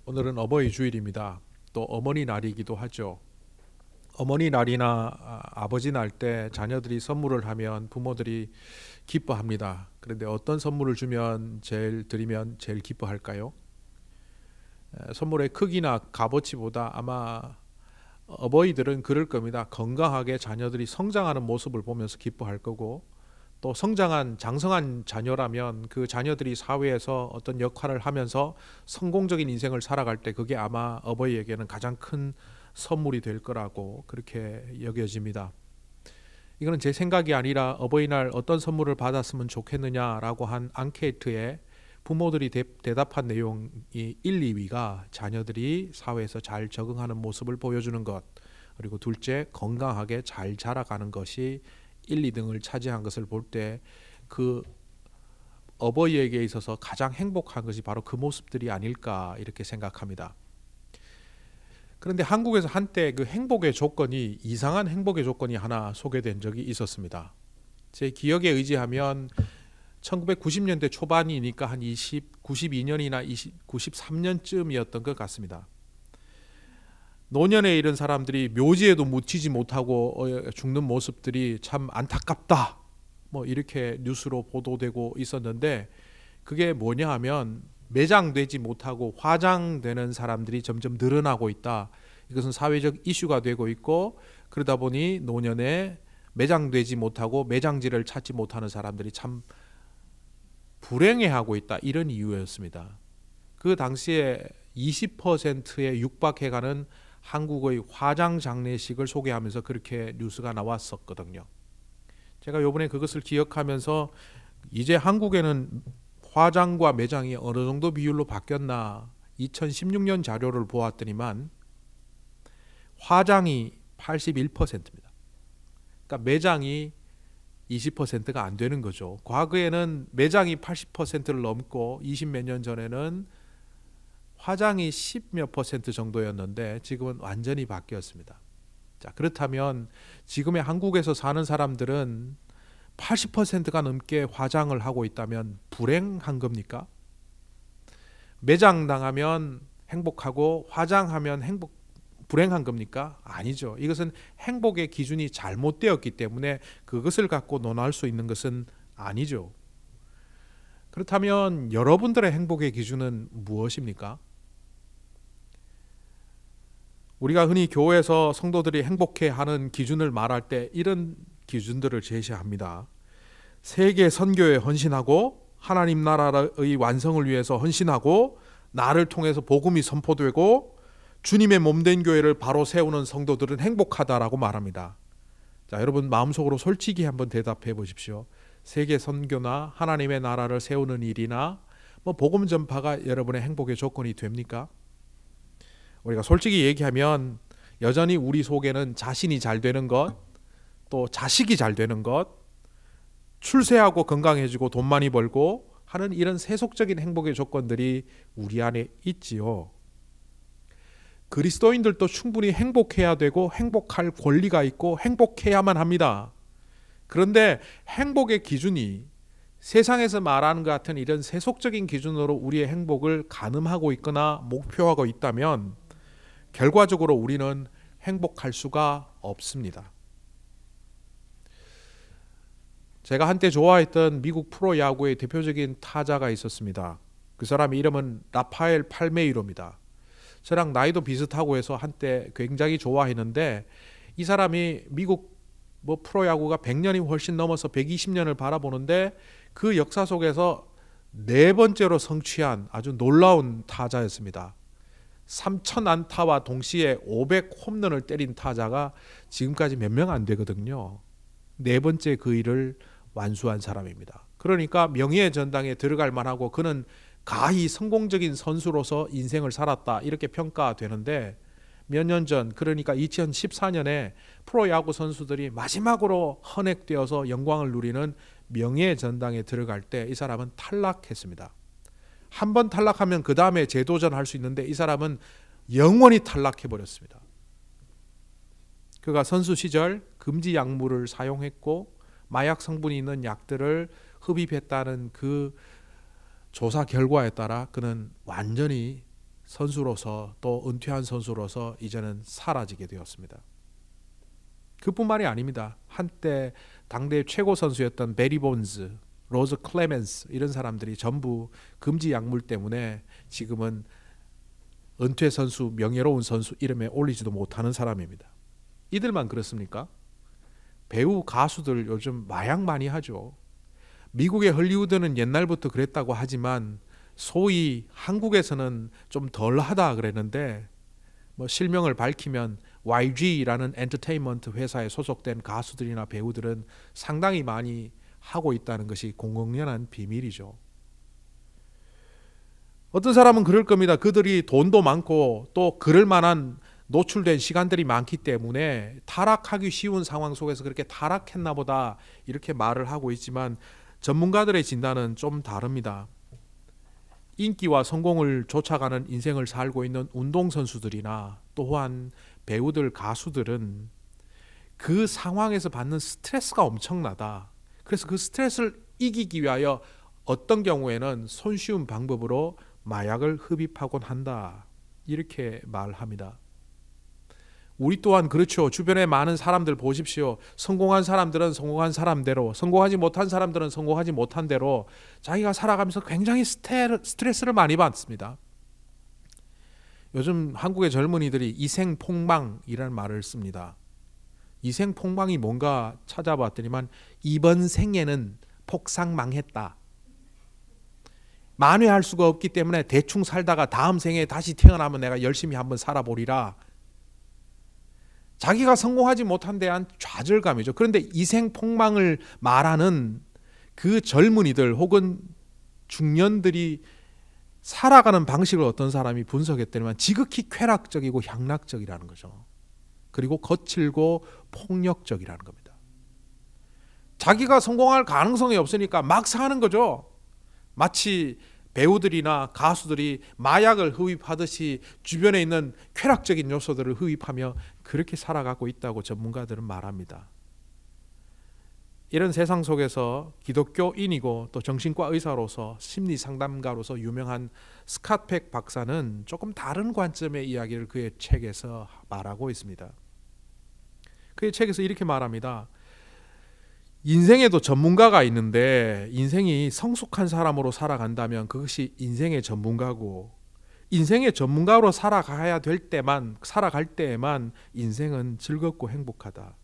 오늘은 어버이 주일입니다. 또 어머니 날이기도 하죠. 어머니 날이나 아버지 날 때 자녀들이 선물을 하면 부모들이 기뻐합니다. 그런데 어떤 선물을 드리면 제일 기뻐할까요? 선물의 크기나 값어치보다 아마 어버이들은 그럴 겁니다. 건강하게 자녀들이 성장하는 모습을 보면서 기뻐할 거고, 또 장성한 자녀라면 그 자녀들이 사회에서 어떤 역할을 하면서 성공적인 인생을 살아갈 때 그게 아마 어버이에게는 가장 큰 선물이 될 거라고 그렇게 여겨집니다. 이거는 제 생각이 아니라 어버이날 어떤 선물을 받았으면 좋겠느냐라고 한 앙케이트에 부모들이 대답한 내용이 1, 2위가 자녀들이 사회에서 잘 적응하는 모습을 보여주는 것, 그리고 둘째 건강하게 잘 자라가는 것이 1, 2등을 차지한 것을 볼 때 그 어버이에게 있어서 가장 행복한 것이 바로 그 모습들이 아닐까 이렇게 생각합니다. 그런데 한국에서 한때 그 이상한 행복의 조건이 하나 소개된 적이 있었습니다. 제 기억에 의지하면 1990년대 초반이니까 한 92년이나 93년쯤이었던 것 같습니다. 노년에 이른 사람들이 묘지에도 묻히지 못하고 죽는 모습들이 참 안타깝다, 뭐 이렇게 뉴스로 보도되고 있었는데, 그게 뭐냐 하면 매장되지 못하고 화장되는 사람들이 점점 늘어나고 있다. 이것은 사회적 이슈가 되고 있고, 그러다 보니 노년에 매장되지 못하고 매장지를 찾지 못하는 사람들이 참 불행해하고 있다, 이런 이유였습니다. 그 당시에 20%에 육박해가는 한국의 화장 장례식을 소개하면서 그렇게 뉴스가 나왔었거든요. 제가 요번에 그것을 기억하면서 이제 한국에는 화장과 매장이 어느 정도 비율로 바뀌었나 2016년 자료를 보았더니만 화장이 81%입니다. 그러니까 매장이 20%가 안 되는 거죠. 과거에는 매장이 80%를 넘고 20 몇 년 전에는 화장이 10 몇 % 정도였는데 지금은 완전히 바뀌었습니다. 자, 그렇다면 지금의 한국에서 사는 사람들은 80%가 넘게 화장을 하고 있다면 불행한 겁니까? 매장당하면 행복하고 화장하면 불행한 겁니까? 아니죠. 이것은 행복의 기준이 잘못되었기 때문에 그것을 갖고 논할 수 있는 것은 아니죠. 그렇다면 여러분들의 행복의 기준은 무엇입니까? 우리가 흔히 교회에서 성도들이 행복해하는 기준을 말할 때 이런 기준들을 제시합니다. 세계 선교에 헌신하고 하나님 나라의 완성을 위해서 헌신하고 나를 통해서 복음이 선포되고 주님의 몸된 교회를 바로 세우는 성도들은 행복하다라고 말합니다. 자, 여러분 마음속으로 솔직히 한번 대답해 보십시오. 세계 선교나 하나님의 나라를 세우는 일이나 복음 전파가 여러분의 행복의 조건이 됩니까? 우리가 솔직히 얘기하면 여전히 우리 속에는 자신이 잘 되는 것, 또 자식이 잘 되는 것, 출세하고 건강해지고 돈 많이 벌고 하는 이런 세속적인 행복의 조건들이 우리 안에 있지요. 그리스도인들도 충분히 행복해야 되고 행복할 권리가 있고 행복해야만 합니다. 그런데 행복의 기준이 세상에서 말하는 것 같은 이런 세속적인 기준으로 우리의 행복을 가늠하고 있거나 목표하고 있다면 결과적으로 우리는 행복할 수가 없습니다. 제가 한때 좋아했던 미국 프로야구의 대표적인 타자가 있었습니다. 그 사람의 이름은 라파엘 팔메이로입니다. 저랑 나이도 비슷하고 해서 한때 굉장히 좋아했는데, 이 사람이 미국 프로야구가 100년이 훨씬 넘어서 120년을 바라보는데 그 역사 속에서 네 번째로 성취한 아주 놀라운 타자였습니다. 3,000안타와 동시에 500홈런을 때린 타자가 지금까지 몇 명 안 되거든요. 네 번째 그 일을 완수한 사람입니다. 그러니까 명예의 전당에 들어갈 만하고 그는 가히 성공적인 선수로서 인생을 살았다, 이렇게 평가되는데, 몇 년 전, 그러니까 2014년에 프로야구 선수들이 마지막으로 헌액되어서 영광을 누리는 명예의 전당에 들어갈 때 이 사람은 탈락했습니다. 한 번 탈락하면 그 다음에 재도전할 수 있는데 이 사람은 영원히 탈락해버렸습니다. 그가 선수 시절 금지 약물을 사용했고 마약 성분이 있는 약들을 흡입했다는 그 조사 결과에 따라 그는 완전히 선수로서 또 은퇴한 선수로서 이제는 사라지게 되었습니다. 그뿐만이 아닙니다. 한때 당대 최고 선수였던 베리 본즈, 로즈 클레멘스 이런 사람들이 전부 금지 약물 때문에 지금은 은퇴 선수, 명예로운 선수 이름에 올리지도 못하는 사람입니다. 이들만 그렇습니까? 배우, 가수들 요즘 마약 많이 하죠. 미국의 헐리우드는 옛날부터 그랬다고 하지만 소위 한국에서는 좀 덜하다 그랬는데 뭐 실명을 밝히면 YG라는 엔터테인먼트 회사에 소속된 가수들이나 배우들은 상당히 많이 하고 있다는 것이 공공연한 비밀이죠. 어떤 사람은 그럴 겁니다. 그들이 돈도 많고 또 그럴 만한 노출된 시간들이 많기 때문에 타락하기 쉬운 상황 속에서 그렇게 타락했나 보다 이렇게 말을 하고 있지만 전문가들의 진단은 좀 다릅니다. 인기와 성공을 쫓아가는 인생을 살고 있는 운동선수들이나 또한 배우들, 가수들은 그 상황에서 받는 스트레스가 엄청나다. 그래서 그 스트레스를 이기기 위하여 어떤 경우에는 손쉬운 방법으로 마약을 흡입하곤 한다. 이렇게 말합니다. 우리 또한 그렇죠. 주변에 많은 사람들 보십시오. 성공한 사람들은 성공한 사람대로, 성공하지 못한 사람들은 성공하지 못한 대로 자기가 살아가면서 굉장히 스트레스를 많이 받습니다. 요즘 한국의 젊은이들이 이생폭망이라는 말을 씁니다. 이생폭망이 뭔가 찾아봤더니만 이번 생에는 폭삭망했다. 만회할 수가 없기 때문에 대충 살다가 다음 생에 다시 태어나면 내가 열심히 한번 살아보리라. 자기가 성공하지 못한 데한 좌절감이죠. 그런데 이생폭망을 말하는 그 젊은이들 혹은 중년들이 살아가는 방식을 어떤 사람이 분석했더니만 지극히 쾌락적이고 향락적이라는 거죠. 그리고 거칠고 폭력적이라는 겁니다. 자기가 성공할 가능성이 없으니까 막 사는 거죠. 마치 배우들이나 가수들이 마약을 흡입하듯이 주변에 있는 쾌락적인 요소들을 흡입하며 그렇게 살아가고 있다고 전문가들은 말합니다. 이런 세상 속에서 기독교인이고 또 정신과 의사로서 심리 상담가로서 유명한 스캇 팩 박사는 조금 다른 관점의 이야기를 그의 책에서 말하고 있습니다. 그의 책에서 이렇게 말합니다. 인생에도 전문가가 있는데 인생이 성숙한 사람으로 살아간다면 그것이 인생의 전문가고 인생의 전문가로 살아갈 때에만 인생은 즐겁고 행복하다.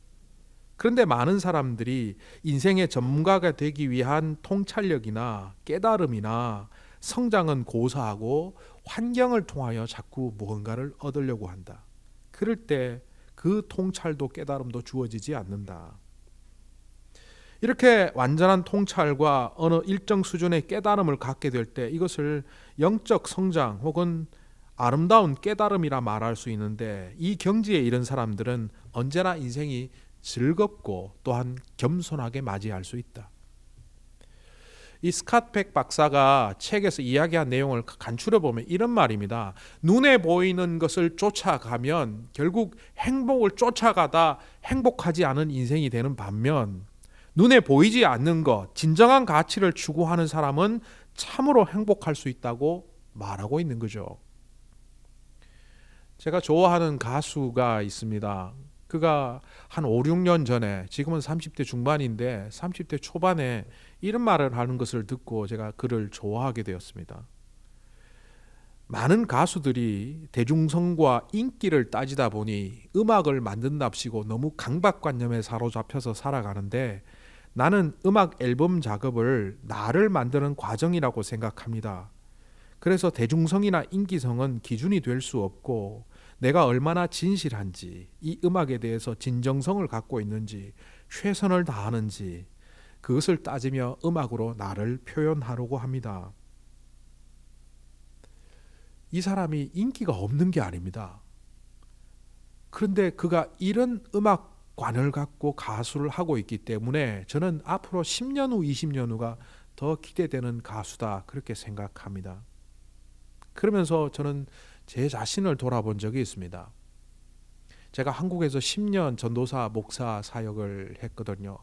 그런데 많은 사람들이 인생의 전문가가 되기 위한 통찰력이나 깨달음이나 성장은 고사하고 환경을 통하여 자꾸 무언가를 얻으려고 한다. 그럴 때 그 통찰도 깨달음도 주어지지 않는다. 이렇게 완전한 통찰과 어느 일정 수준의 깨달음을 갖게 될 때 이것을 영적 성장 혹은 아름다운 깨달음이라 말할 수 있는데 이 경지에 이른 사람들은 언제나 인생이 즐겁고 또한 겸손하게 맞이할 수 있다. 이 스캇 팩 박사가 책에서 이야기한 내용을 간추려 보면 이런 말입니다. 눈에 보이는 것을 쫓아가면 결국 행복을 쫓아가다 행복하지 않은 인생이 되는 반면 눈에 보이지 않는 것, 진정한 가치를 추구하는 사람은 참으로 행복할 수 있다고 말하고 있는 거죠. 제가 좋아하는 가수가 있습니다. 그가 한 5, 6년 전에, 지금은 30대 중반인데 30대 초반에 이런 말을 하는 것을 듣고 제가 그를 좋아하게 되었습니다. 많은 가수들이 대중성과 인기를 따지다 보니 음악을 만든답시고 너무 강박관념에 사로잡혀서 살아가는데 나는 음악 앨범 작업을 나를 만드는 과정이라고 생각합니다. 그래서 대중성이나 인기성은 기준이 될 수 없고 내가 얼마나 진실한지, 이 음악에 대해서 진정성을 갖고 있는지, 최선을 다하는지 그것을 따지며 음악으로 나를 표현하려고 합니다. 이 사람이 인기가 없는 게 아닙니다. 그런데 그가 이런 음악관을 갖고 가수를 하고 있기 때문에 저는 앞으로 10년 후, 20년 후가 더 기대되는 가수다 그렇게 생각합니다. 그러면서 저는 제 자신을 돌아본 적이 있습니다. 제가 한국에서 10년 전도사, 목사 사역을 했거든요.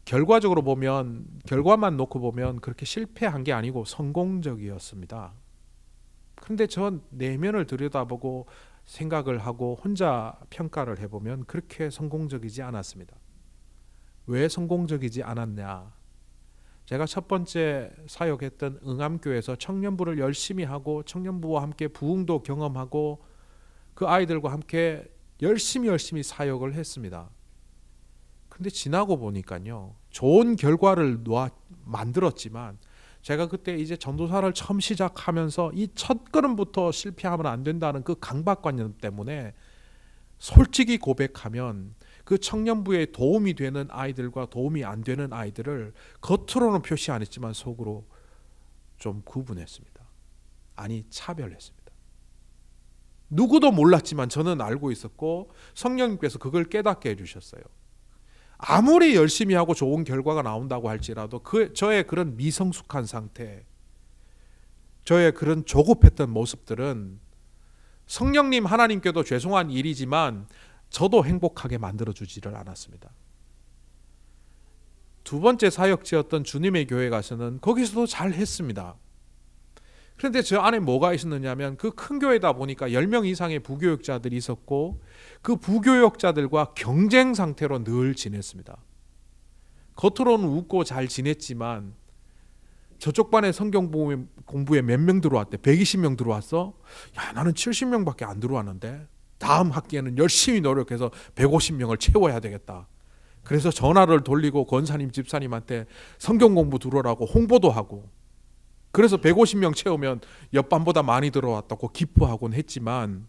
결과적으로 보면, 결과만 놓고 보면 그렇게 실패한 게 아니고 성공적이었습니다. 그런데 저 내면을 들여다보고 생각을 하고 혼자 평가를 해보면 그렇게 성공적이지 않았습니다. 왜 성공적이지 않았냐? 제가 첫 번째 사역했던 응암교회에서 청년부를 열심히 하고 청년부와 함께 부흥도 경험하고 그 아이들과 함께 열심히 사역을 했습니다. 근데 지나고 보니까요, 좋은 결과를 만들었지만 제가 그때 이제 전도사를 처음 시작하면서 이 첫 걸음부터 실패하면 안 된다는 그 강박관념 때문에 솔직히 고백하면 그 청년부에 도움이 되는 아이들과 도움이 안 되는 아이들을 겉으로는 표시 안 했지만 속으로 좀 구분했습니다. 아니, 차별했습니다. 누구도 몰랐지만 저는 알고 있었고 성령님께서 그걸 깨닫게 해주셨어요. 아무리 열심히 하고 좋은 결과가 나온다고 할지라도 저의 그런 미성숙한 상태, 저의 그런 조급했던 모습들은 성령님 하나님께도 죄송한 일이지만 저도 행복하게 만들어주지를 않았습니다. 두 번째 사역지였던 주님의 교회 가서는 거기서도 잘 했습니다. 그런데 저 안에 뭐가 있었느냐면 그 큰 교회다 보니까 10명 이상의 부교육자들이 있었고 그 부교육자들과 경쟁 상태로 늘 지냈습니다. 겉으로는 웃고 잘 지냈지만 저쪽 반에 성경 공부에 몇 명 들어왔대? 120명 들어왔어? 야, 나는 70명밖에 안 들어왔는데 다음 학기에는 열심히 노력해서 150명을 채워야 되겠다. 그래서 전화를 돌리고 권사님 집사님한테 성경 공부 들어오라고 홍보도 하고, 그래서 150명 채우면 옆반보다 많이 들어왔다고 기뻐하곤 했지만,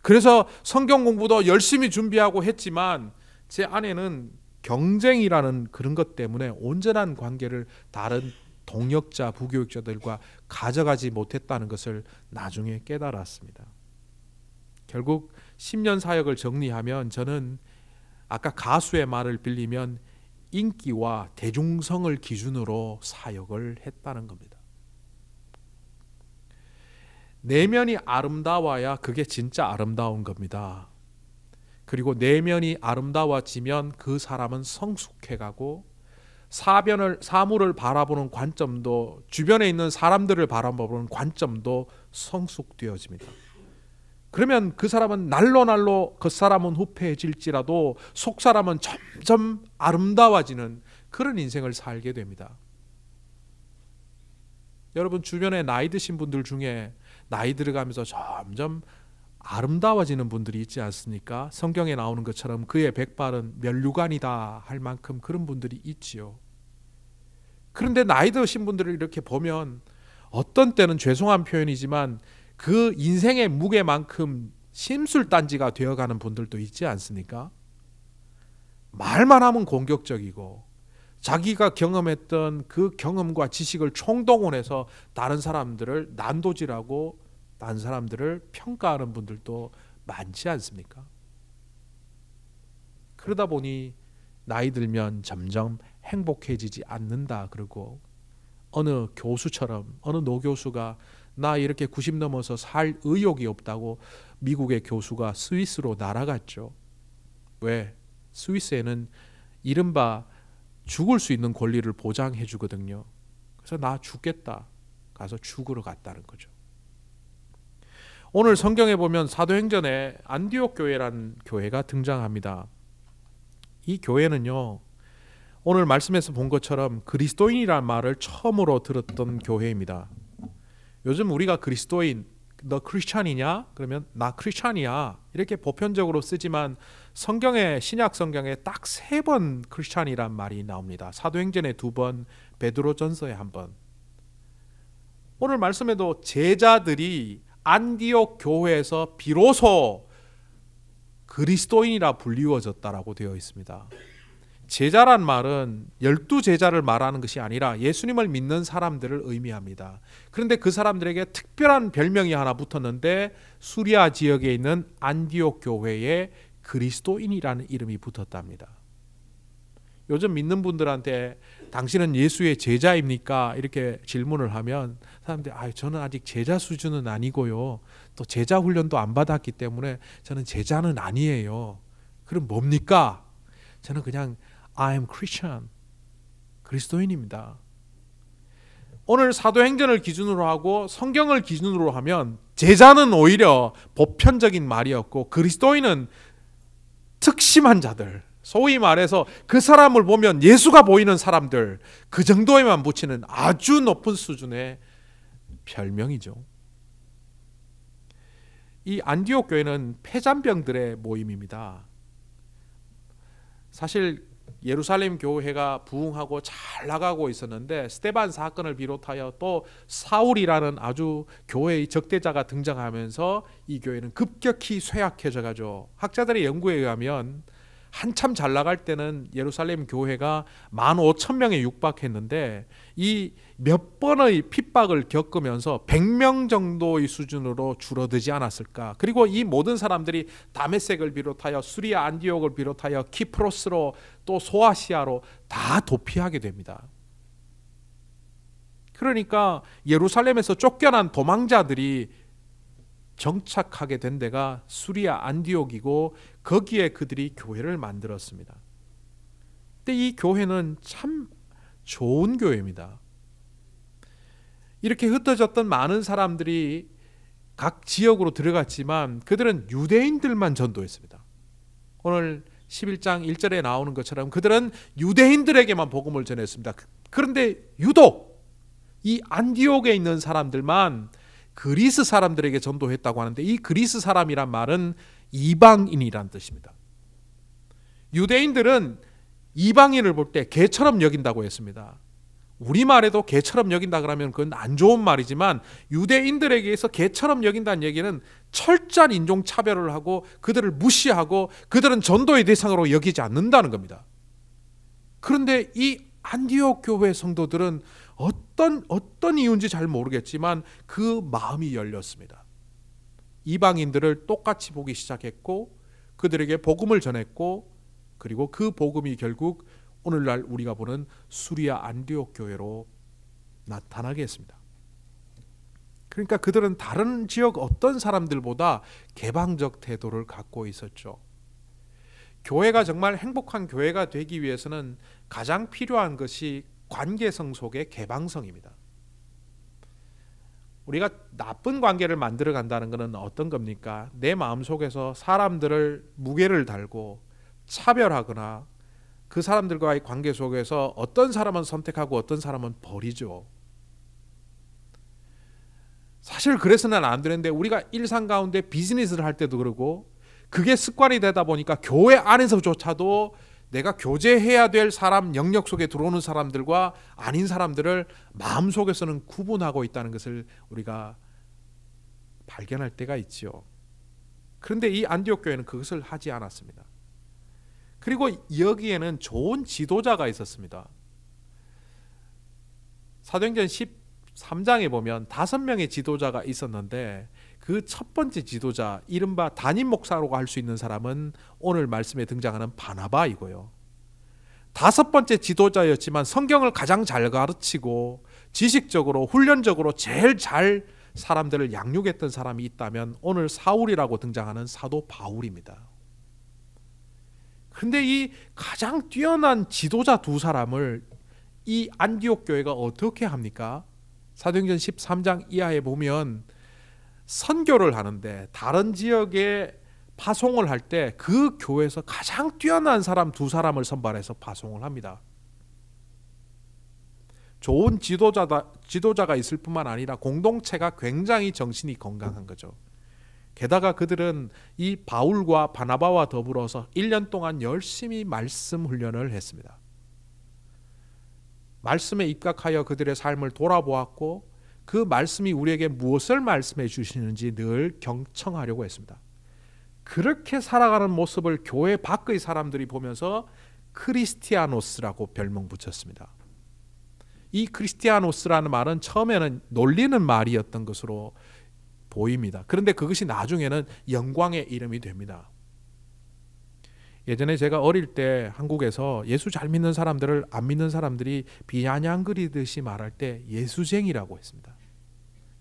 그래서 성경 공부도 열심히 준비하고 했지만 제 안에는 경쟁이라는 그런 것 때문에 온전한 관계를 다른 동역자, 부교육자들과 가져가지 못했다는 것을 나중에 깨달았습니다. 결국 10년 사역을 정리하면 저는 아까 가수의 말을 빌리면 인기와 대중성을 기준으로 사역을 했다는 겁니다. 내면이 아름다워야 그게 진짜 아름다운 겁니다. 그리고 내면이 아름다워지면 그 사람은 성숙해가고 사물을 바라보는 관점도, 주변에 있는 사람들을 바라보는 관점도 성숙되어집니다. 그러면 그 사람은 날로 겉사람은 후패해질지라도 속사람은 점점 아름다워지는 그런 인생을 살게 됩니다. 여러분 주변에 나이 드신 분들 중에 나이 들어가면서 점점 아름다워지는 분들이 있지 않습니까? 성경에 나오는 것처럼 그의 백발은 면류관이다 할 만큼 그런 분들이 있지요. 그런데 나이 드신 분들을 이렇게 보면 어떤 때는 죄송한 표현이지만 그 인생의 무게만큼 심술단지가 되어가는 분들도 있지 않습니까? 말만 하면 공격적이고 자기가 경험했던 그 경험과 지식을 총동원해서 다른 사람들을 난도질하고 다른 사람들을 평가하는 분들도 많지 않습니까? 그러다 보니 나이 들면 점점 행복해지지 않는다. 그러고 어느 교수처럼, 어느 노교수가 나 이렇게 90 넘어서 살 의욕이 없다고 미국의 교수가 스위스로 날아갔죠. 왜? 스위스에는 이른바 죽을 수 있는 권리를 보장해 주거든요. 그래서 나 죽겠다. 가서 죽으러 갔다는 거죠. 오늘 성경에 보면 사도행전에 안디옥 교회라는 교회가 등장합니다. 이 교회는요, 오늘 말씀에서 본 것처럼 그리스도인이라는 말을 처음으로 들었던 교회입니다. 요즘 우리가 그리스도인, 너 크리스찬이냐? 그러면 나 크리스찬이야. 이렇게 보편적으로 쓰지만 성경에, 신약 성경에 딱 3번 크리스찬이란 말이 나옵니다. 사도행전에 2번, 베드로전서에 1번. 오늘 말씀에도 제자들이 안디옥 교회에서 비로소 그리스도인이라 불리워졌다라고 되어 있습니다. 제자란 말은 12제자를 말하는 것이 아니라 예수님을 믿는 사람들을 의미합니다. 그런데 그 사람들에게 특별한 별명이 하나 붙었는데 수리아 지역에 있는 안디옥 교회에 그리스도인이라는 이름이 붙었답니다. 요즘 믿는 분들한테 당신은 예수의 제자입니까? 이렇게 질문을 하면 사람들이 저는 아직 제자 수준은 아니고요. 또 제자 훈련도 안 받았기 때문에 저는 제자는 아니에요. 그럼 뭡니까? 저는 그냥 I am Christian. 그리스도인입니다. 오늘 사도행전을 기준으로 하고 성경을 기준으로 하면 제자는 오히려 보편적인 말이었고 그리스도인은 특심한 자들, 소위 말해서 그 사람을 보면 예수가 보이는 사람들, 그 정도에만 붙이는 아주 높은 수준의 별명이죠. 이 안디옥 교회는 폐잔병들의 모임입니다. 사실 예루살렘 교회가 부흥하고 잘 나가고 있었는데 스데반 사건을 비롯하여 또 사울이라는 아주 교회의 적대자가 등장하면서 이 교회는 급격히 쇠약해져 가죠. 학자들의 연구에 의하면 한참 잘 나갈 때는 예루살렘 교회가 15,000명에 육박했는데 이 몇 번의 핍박을 겪으면서 100명 정도의 수준으로 줄어들지 않았을까. 그리고 이 모든 사람들이 다메섹을 비롯하여 수리아 안디옥을 비롯하여 키프로스로 또 소아시아로 다 도피하게 됩니다. 그러니까 예루살렘에서 쫓겨난 도망자들이 정착하게 된 데가 수리아 안디옥이고 거기에 그들이 교회를 만들었습니다. 근데 이 교회는 참 좋은 교회입니다. 이렇게 흩어졌던 많은 사람들이 각 지역으로 들어갔지만 그들은 유대인들만 전도했습니다. 오늘 11장 1절에 나오는 것처럼 그들은 유대인들에게만 복음을 전했습니다. 그런데 유독 이 안디옥에 있는 사람들만 그리스 사람들에게 전도했다고 하는데 이 그리스 사람이란 말은 이방인이란 뜻입니다. 유대인들은 이방인을 볼 때 개처럼 여긴다고 했습니다. 우리말에도 개처럼 여긴다 그러면 그건 안 좋은 말이지만 유대인들에게서 개처럼 여긴다는 얘기는 철저한 인종차별을 하고 그들을 무시하고 그들은 전도의 대상으로 여기지 않는다는 겁니다. 그런데 이 안디옥 교회 성도들은 어떤 이유인지 잘 모르겠지만 그 마음이 열렸습니다. 이방인들을 똑같이 보기 시작했고 그들에게 복음을 전했고 그리고 그 복음이 결국 오늘날 우리가 보는 수리아 안디옥 교회로 나타나게 했습니다. 그러니까 그들은 다른 지역 어떤 사람들보다 개방적 태도를 갖고 있었죠. 교회가 정말 행복한 교회가 되기 위해서는 가장 필요한 것이 관계성 속의 개방성입니다. 우리가 나쁜 관계를 만들어 간다는 것은 어떤 겁니까? 내 마음속에서 사람들을 무게를 달고 차별하거나 그 사람들과의 관계 속에서 어떤 사람은 선택하고 어떤 사람은 버리죠. 사실 그래서는 안 되는데 우리가 일상 가운데 비즈니스를 할 때도 그러고 그게 습관이 되다 보니까 교회 안에서조차도 내가 교제해야 될 사람 영역 속에 들어오는 사람들과 아닌 사람들을 마음속에서는 구분하고 있다는 것을 우리가 발견할 때가 있지요. 그런데 이 안디옥 교회는 그것을 하지 않았습니다. 그리고 여기에는 좋은 지도자가 있었습니다. 사도행전 13장에 보면 5명의 지도자가 있었는데 그 첫 번째 지도자 이른바 담임 목사라고 할 수 있는 사람은 오늘 말씀에 등장하는 바나바이고요. 5번째 지도자였지만 성경을 가장 잘 가르치고 지식적으로 훈련적으로 제일 잘 사람들을 양육했던 사람이 있다면 오늘 사울이라고 등장하는 사도 바울입니다. 그런데 이 가장 뛰어난 지도자 두 사람을 이 안디옥 교회가 어떻게 합니까? 사도행전 13장 이하에 보면 선교를 하는데 다른 지역에 파송을 할 때 그 교회에서 가장 뛰어난 사람 두 사람을 선발해서 파송을 합니다. 좋은 지도자가 있을 뿐만 아니라 공동체가 굉장히 정신이 건강한 거죠. 게다가 그들은 이 바울과 바나바와 더불어서 1년 동안 열심히 말씀 훈련을 했습니다. 말씀에 입각하여 그들의 삶을 돌아보았고 그 말씀이 우리에게 무엇을 말씀해 주시는지 늘 경청하려고 했습니다. 그렇게 살아가는 모습을 교회 밖의 사람들이 보면서 크리스티아노스라고 별명 붙였습니다. 이 크리스티아노스라는 말은 처음에는 놀리는 말이었던 것으로 보입니다. 그런데 그것이 나중에는 영광의 이름이 됩니다. 예전에 제가 어릴 때 한국에서 예수 잘 믿는 사람들을 안 믿는 사람들이 비아냥거리듯이 말할 때 예수쟁이라고 했습니다.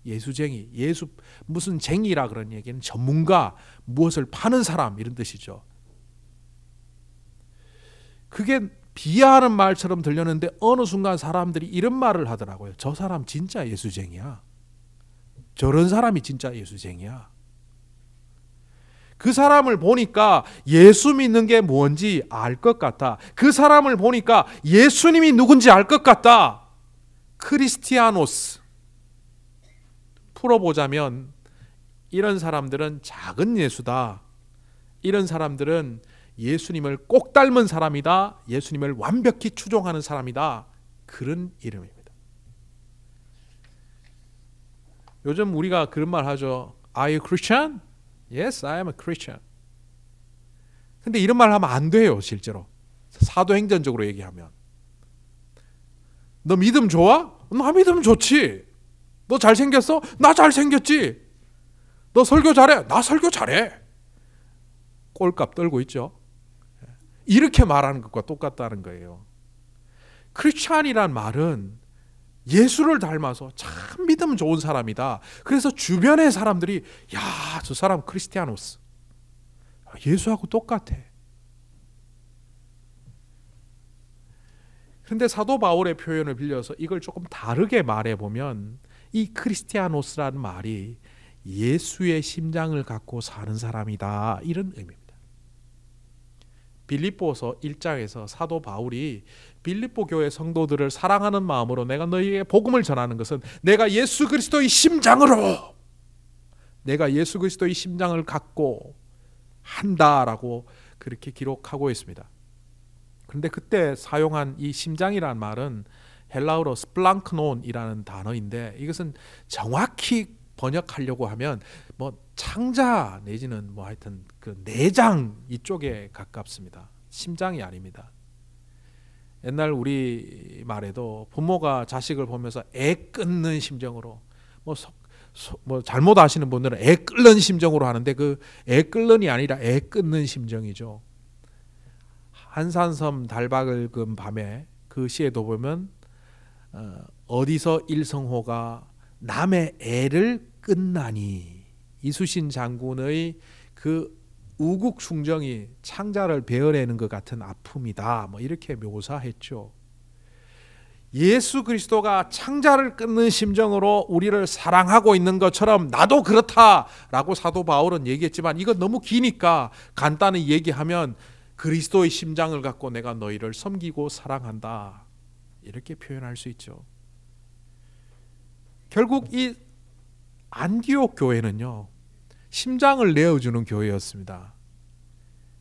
예수쟁이, 예수 무슨 쟁이라 그런 얘기는 전문가, 무엇을 파는 사람 이런 뜻이죠. 그게 비하하는 말처럼 들렸는데 어느 순간 사람들이 이런 말을 하더라고요. 저 사람 진짜 예수쟁이야. 저런 사람이 진짜 예수쟁이야. 그 사람을 보니까 예수 믿는 게 뭔지 알 것 같아. 그 사람을 보니까 예수님이 누군지 알 것 같다. 크리스티아노스. 풀어보자면 이런 사람들은 작은 예수다. 이런 사람들은 예수님을 꼭 닮은 사람이다. 예수님을 완벽히 추종하는 사람이다. 그런 이름입니다. 요즘 우리가 그런 말 하죠. Are you Christian? Yes, I am a Christian. 근데 이런 말 하면 안 돼요, 실제로. 사도행전적으로 얘기하면. 너 믿음 좋아? 나 믿음 좋지. 너 잘생겼어? 나 잘생겼지. 너 설교 잘해? 나 설교 잘해. 꼴값 떨고 있죠. 이렇게 말하는 것과 똑같다는 거예요. 크리스찬이란 말은 예수를 닮아서 참 믿음 좋은 사람이다. 그래서 주변의 사람들이 야, 저 사람 크리스티아노스. 예수하고 똑같아. 그런데 사도 바울의 표현을 빌려서 이걸 조금 다르게 말해보면 이 크리스티아노스라는 말이 예수의 심장을 갖고 사는 사람이다. 이런 의미입니다. 빌립보서 1장에서 사도 바울이 빌립보 교회 성도들을 사랑하는 마음으로 내가 너희에게 복음을 전하는 것은 내가 예수 그리스도의 심장으로 내가 예수 그리스도의 심장을 갖고 한다라고 그렇게 기록하고 있습니다. 그런데 그때 사용한 이 심장이라는 말은 헬라어로 스플랑크논이라는 단어인데 이것은 정확히 번역하려고 하면 뭐 창자 내지는 뭐 하여튼 그 내장 이쪽에 가깝습니다. 심장이 아닙니다. 옛날 우리 말에도 부모가 자식을 보면서 애 끊는 심정으로 뭐 잘못 아시는 분들은 애 끓는 심정으로 하는데 그 애 끓는이 아니라 애 끊는 심정이죠. 한산섬 달박을금 밤에 그 시에도 보면 어디서 일성호가 남의 애를 끝나니 이수신 장군의 그 우국 충정이 창자를 베어내는 것 같은 아픔이다. 뭐 이렇게 묘사했죠. 예수 그리스도가 창자를 끊는 심정으로 우리를 사랑하고 있는 것처럼 나도 그렇다라고 사도 바울은 얘기했지만 이거 너무 기니까 간단히 얘기하면 그리스도의 심장을 갖고 내가 너희를 섬기고 사랑한다. 이렇게 표현할 수 있죠. 결국 이 안디옥 교회는요, 심장을 내어주는 교회였습니다.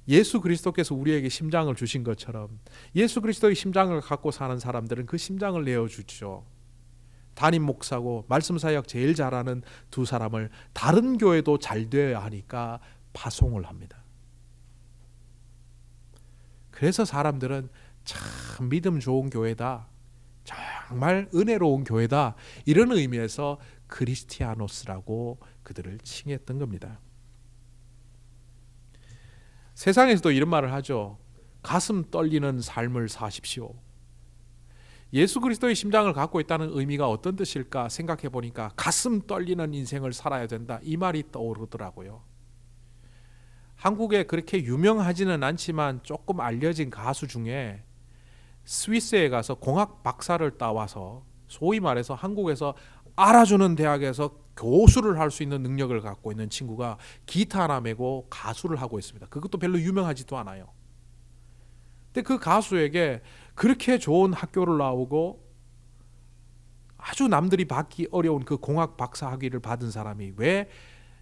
예수 그리스도께서 우리에게 심장을 주신 것처럼 예수 그리스도의 심장을 갖고 사는 사람들은 그 심장을 내어주죠. 담임 목사고 말씀 사역 제일 잘하는 두 사람을 다른 교회도 잘 되어야 하니까 파송을 합니다. 그래서 사람들은 참 믿음 좋은 교회다. 정말 은혜로운 교회다. 이런 의미에서 크리스티아노스라고 그들을 칭했던 겁니다. 세상에서도 이런 말을 하죠. 가슴 떨리는 삶을 사십시오. 예수 그리스도의 심장을 갖고 있다는 의미가 어떤 뜻일까 생각해 보니까 가슴 떨리는 인생을 살아야 된다. 이 말이 떠오르더라고요. 한국에 그렇게 유명하지는 않지만 조금 알려진 가수 중에 스위스에 가서 공학 박사를 따와서 소위 말해서 한국에서 알아주는 대학에서 교수를 할 수 있는 능력을 갖고 있는 친구가 기타 하나 메고 가수를 하고 있습니다. 그것도 별로 유명하지도 않아요. 근데 그 가수에게 그렇게 좋은 학교를 나오고 아주 남들이 받기 어려운 그 공학 박사 학위를 받은 사람이 왜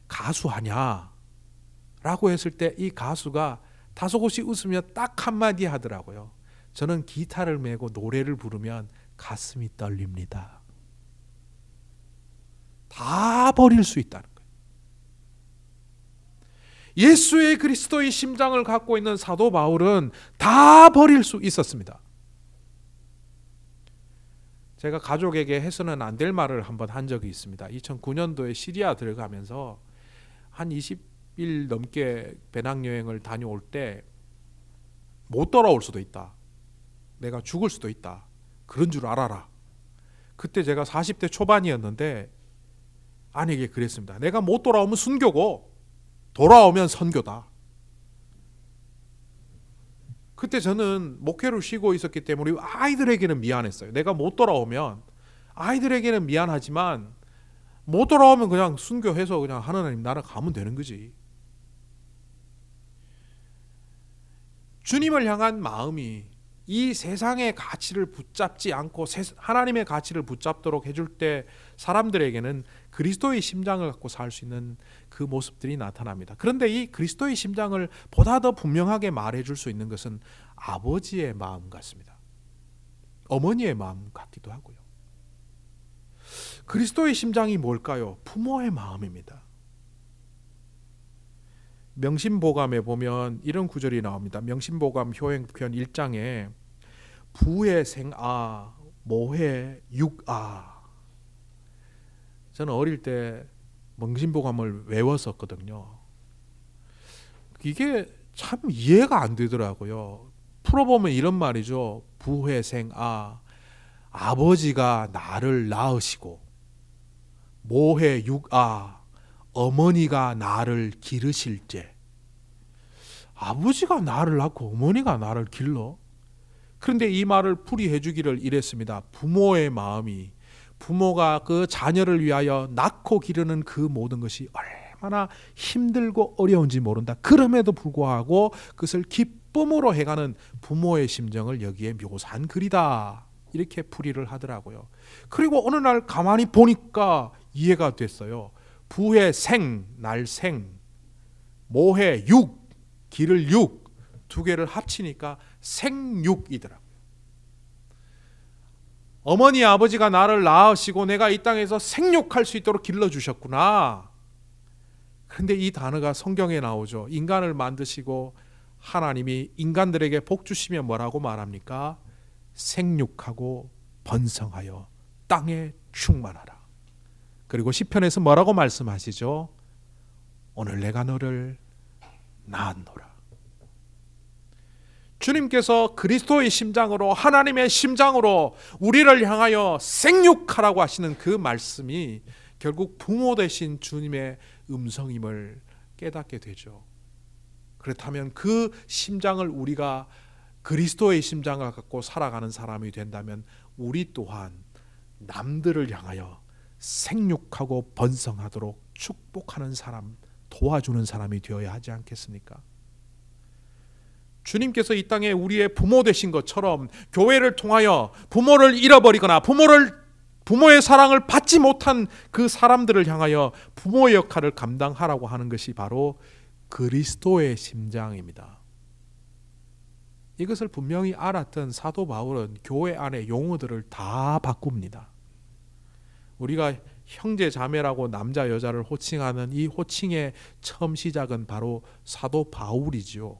가수하냐 라고 했을 때 이 가수가 다소곳이 웃으며 딱 한마디 하더라고요. 저는 기타를 메고 노래를 부르면 가슴이 떨립니다. 다 버릴 수 있다는 거예요. 예수의 그리스도의 심장을 갖고 있는 사도 바울은 다 버릴 수 있었습니다. 제가 가족에게 해서는 안 될 말을 한번 한 적이 있습니다. 2009년도에 시리아 들어가면서 한 20일 넘게 배낭여행을 다녀올 때 못 돌아올 수도 있다. 내가 죽을 수도 있다. 그런 줄 알아라. 그때 제가 40대 초반이었는데 아내에게 그랬습니다. 내가 못 돌아오면 순교고 돌아오면 선교다. 그때 저는 목회를 쉬고 있었기 때문에 아이들에게는 미안했어요. 내가 못 돌아오면 아이들에게는 미안하지만 못 돌아오면 그냥 순교해서 그냥 하나님 나라 가면 되는 거지. 주님을 향한 마음이 이 세상의 가치를 붙잡지 않고 하나님의 가치를 붙잡도록 해줄 때 사람들에게는 그리스도의 심장을 갖고 살 수 있는 그 모습들이 나타납니다. 그런데 이 그리스도의 심장을 보다 더 분명하게 말해줄 수 있는 것은 아버지의 마음 같습니다. 어머니의 마음 같기도 하고요. 그리스도의 심장이 뭘까요? 부모의 마음입니다. 명심보감에 보면 이런 구절이 나옵니다. 명심보감 효행편 1장에 부의 생아 모의 육아. 저는 어릴 때 명심보감을 외웠었거든요. 이게 참 이해가 안 되더라고요. 풀어보면 이런 말이죠. 부의 생아 아버지가 나를 낳으시고 모의 육아 어머니가 나를 기르실제. 아버지가 나를 낳고 어머니가 나를 길러? 그런데 이 말을 풀이해 주기를 이랬습니다. 부모의 마음이 부모가 그 자녀를 위하여 낳고 기르는 그 모든 것이 얼마나 힘들고 어려운지 모른다. 그럼에도 불구하고 그것을 기쁨으로 해가는 부모의 심정을 여기에 묘사한 글이다. 이렇게 풀이를 하더라고요. 그리고 어느 날 가만히 보니까 이해가 됐어요. 부의 생, 날생, 모의 육, 기를 육, 두 개를 합치니까 생육이더라고요. 어머니 아버지가 나를 낳으시고 내가 이 땅에서 생육할 수 있도록 길러주셨구나. 그런데 이 단어가 성경에 나오죠. 인간을 만드시고 하나님이 인간들에게 복 주시면 뭐라고 말합니까? 생육하고 번성하여 땅에 충만하라. 그리고 시편에서 뭐라고 말씀하시죠? 오늘 내가 너를 낳았노라. 주님께서 그리스도의 심장으로 하나님의 심장으로 우리를 향하여 생육하라고 하시는 그 말씀이 결국 부모 되신 주님의 음성임을 깨닫게 되죠. 그렇다면 그 심장을 우리가 그리스도의 심장을 갖고 살아가는 사람이 된다면 우리 또한 남들을 향하여 생육하고 번성하도록 축복하는 사람, 도와주는 사람이 되어야 하지 않겠습니까? 주님께서 이 땅에 우리의 부모 되신 것처럼 교회를 통하여 부모를 잃어버리거나 부모의 사랑을 받지 못한 그 사람들을 향하여 부모의 역할을 감당하라고 하는 것이 바로 그리스도의 심장입니다. 이것을 분명히 알았던 사도 바울은 교회 안의 용어들을 다 바꿉니다. 우리가 형제 자매라고 남자 여자를 호칭하는 이 호칭의 처음 시작은 바로 사도 바울이지요.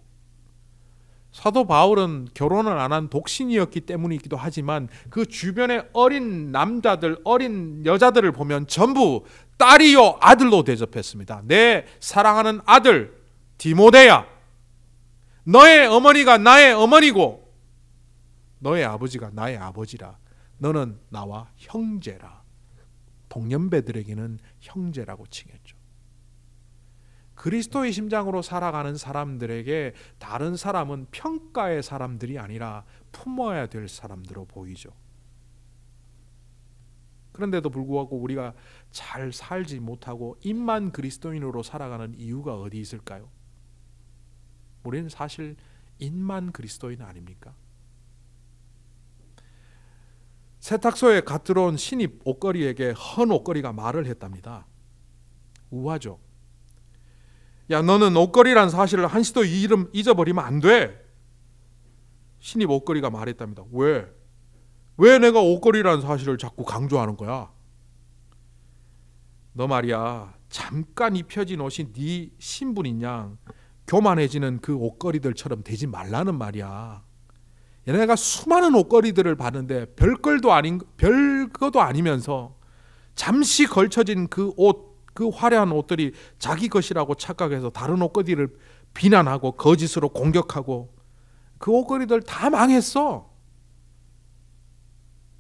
사도 바울은 결혼을 안 한 독신이었기 때문이기도 하지만 그 주변의 어린 남자들, 어린 여자들을 보면 전부 딸이요 아들로 대접했습니다. 내 사랑하는 아들 디모데야, 너의 어머니가 나의 어머니고 너의 아버지가 나의 아버지라. 너는 나와 형제라. 동년배들에게는 형제라고 칭했죠. 그리스도의 심장으로 살아가는 사람들에게 다른 사람은 평가의 사람들이 아니라 품어야 될 사람들로 보이죠. 그런데도 불구하고 우리가 잘 살지 못하고 입만 그리스도인으로 살아가는 이유가 어디 있을까요? 우리는 사실 입만 그리스도인 아닙니까? 세탁소에 갓 들어온 신입 옷걸이에게 헌 옷걸이가 말을 했답니다. 우아죠. 야, 너는 옷걸이란 사실을 한시도 이름 잊어버리면 안 돼. 신입 옷걸이가 말했답니다. 왜? 왜 내가 옷걸이란 사실을 자꾸 강조하는 거야? 너 말이야, 잠깐 입혀진 옷이 네 신분인 양 교만해지는 그 옷걸이들처럼 되지 말라는 말이야. 얘네가 수많은 옷걸이들을 봤는데 별거도 아니면서 잠시 걸쳐진 그 옷, 그 화려한 옷들이 자기 것이라고 착각해서 다른 옷걸이를 비난하고 거짓으로 공격하고 그 옷걸이들 다 망했어.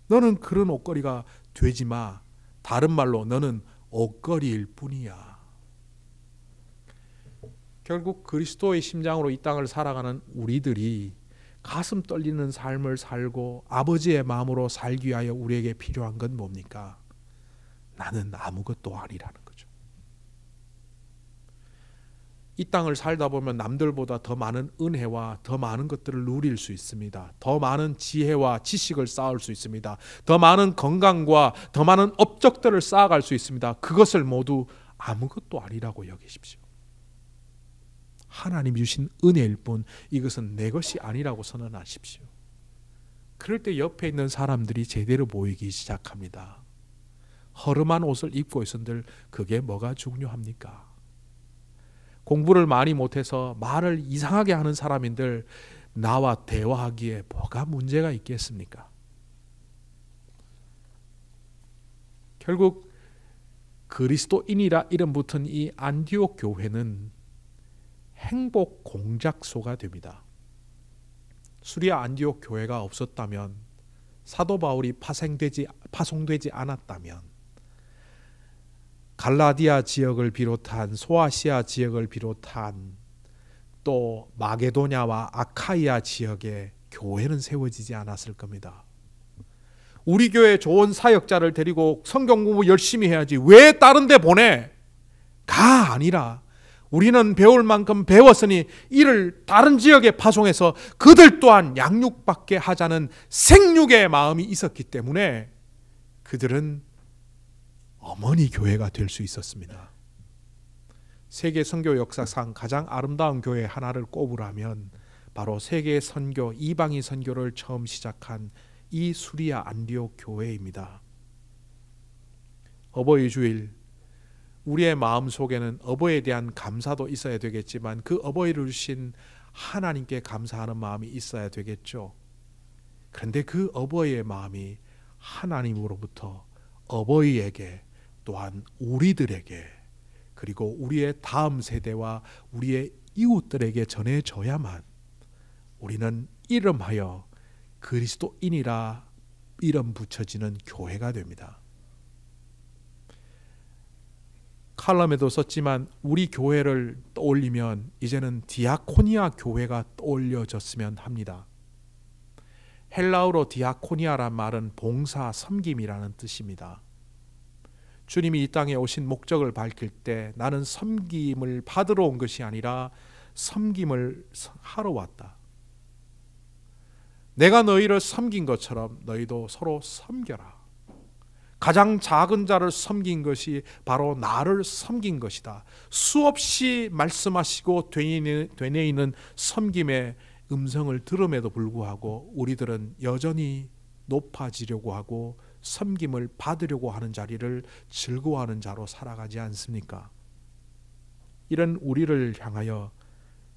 너는 그런 옷걸이가 되지 마. 다른 말로 너는 옷걸이일 뿐이야. 결국 그리스도의 심장으로 이 땅을 살아가는 우리들이 가슴 떨리는 삶을 살고 아버지의 마음으로 살기 위하여 우리에게 필요한 건 뭡니까? 나는 아무것도 아니라는 거죠. 이 땅을 살다 보면 남들보다 더 많은 은혜와 더 많은 것들을 누릴 수 있습니다. 더 많은 지혜와 지식을 쌓을 수 있습니다. 더 많은 건강과 더 많은 업적들을 쌓아갈 수 있습니다. 그것을 모두 아무것도 아니라고 여기십시오. 하나님 주신 은혜일 뿐 이것은 내 것이 아니라고 선언하십시오. 그럴 때 옆에 있는 사람들이 제대로 보이기 시작합니다. 허름한 옷을 입고 있은들 그게 뭐가 중요합니까? 공부를 많이 못해서 말을 이상하게 하는 사람인들 나와 대화하기에 뭐가 문제가 있겠습니까? 결국 그리스도인이라 이름 붙은 이 안디옥 교회는 행복 공작소가 됩니다. 수리아 안디옥 교회가 없었다면, 사도 바울이 파송되지 않았다면, 갈라디아 지역을 비롯한 소아시아 지역을 비롯한 또 마게도냐와 아카이아 지역에 교회는 세워지지 않았을 겁니다. 우리 교회 좋은 사역자를 데리고 성경 공부 열심히 해야지 왜 다른 데 보내? 가 아니라 우리는 배울 만큼 배웠으니 이를 다른 지역에 파송해서 그들 또한 양육받게 하자는 생육의 마음이 있었기 때문에 그들은 어머니 교회가 될 수 있었습니다. 세계 선교 역사상 가장 아름다운 교회 하나를 꼽으라면 바로 세계 선교, 이방인 선교를 처음 시작한 이 수리아 안디옥 교회입니다. 어버이 주일, 우리의 마음 속에는 어버이에 대한 감사도 있어야 되겠지만 그 어버이를 주신 하나님께 감사하는 마음이 있어야 되겠죠. 그런데 그 어버이의 마음이 하나님으로부터 어버이에게 또한 우리들에게 그리고 우리의 다음 세대와 우리의 이웃들에게 전해져야만 우리는 이름하여 그리스도인이라 이름 붙여지는 교회가 됩니다. 칼럼에도 썼지만 우리 교회를 떠올리면 이제는 디아코니아 교회가 떠올려졌으면 합니다. 헬라어로 디아코니아란 말은 봉사, 섬김이라는 뜻입니다. 주님이 이 땅에 오신 목적을 밝힐 때 나는 섬김을 받으러 온 것이 아니라 섬김을 하러 왔다. 내가 너희를 섬긴 것처럼 너희도 서로 섬겨라. 가장 작은 자를 섬긴 것이 바로 나를 섬긴 것이다. 수없이 말씀하시고 되뇌이는 섬김의 음성을 들음에도 불구하고 우리들은 여전히 높아지려고 하고 섬김을 받으려고 하는 자리를 즐거워하는 자로 살아가지 않습니까? 이런 우리를 향하여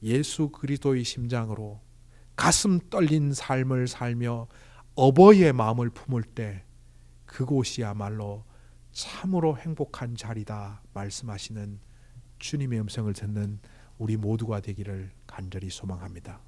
예수 그리스도의 심장으로 가슴 떨린 삶을 살며 어버이의 마음을 품을 때 그곳이야말로 참으로 행복한 자리다 말씀하시는 주님의 음성을 듣는 우리 모두가 되기를 간절히 소망합니다.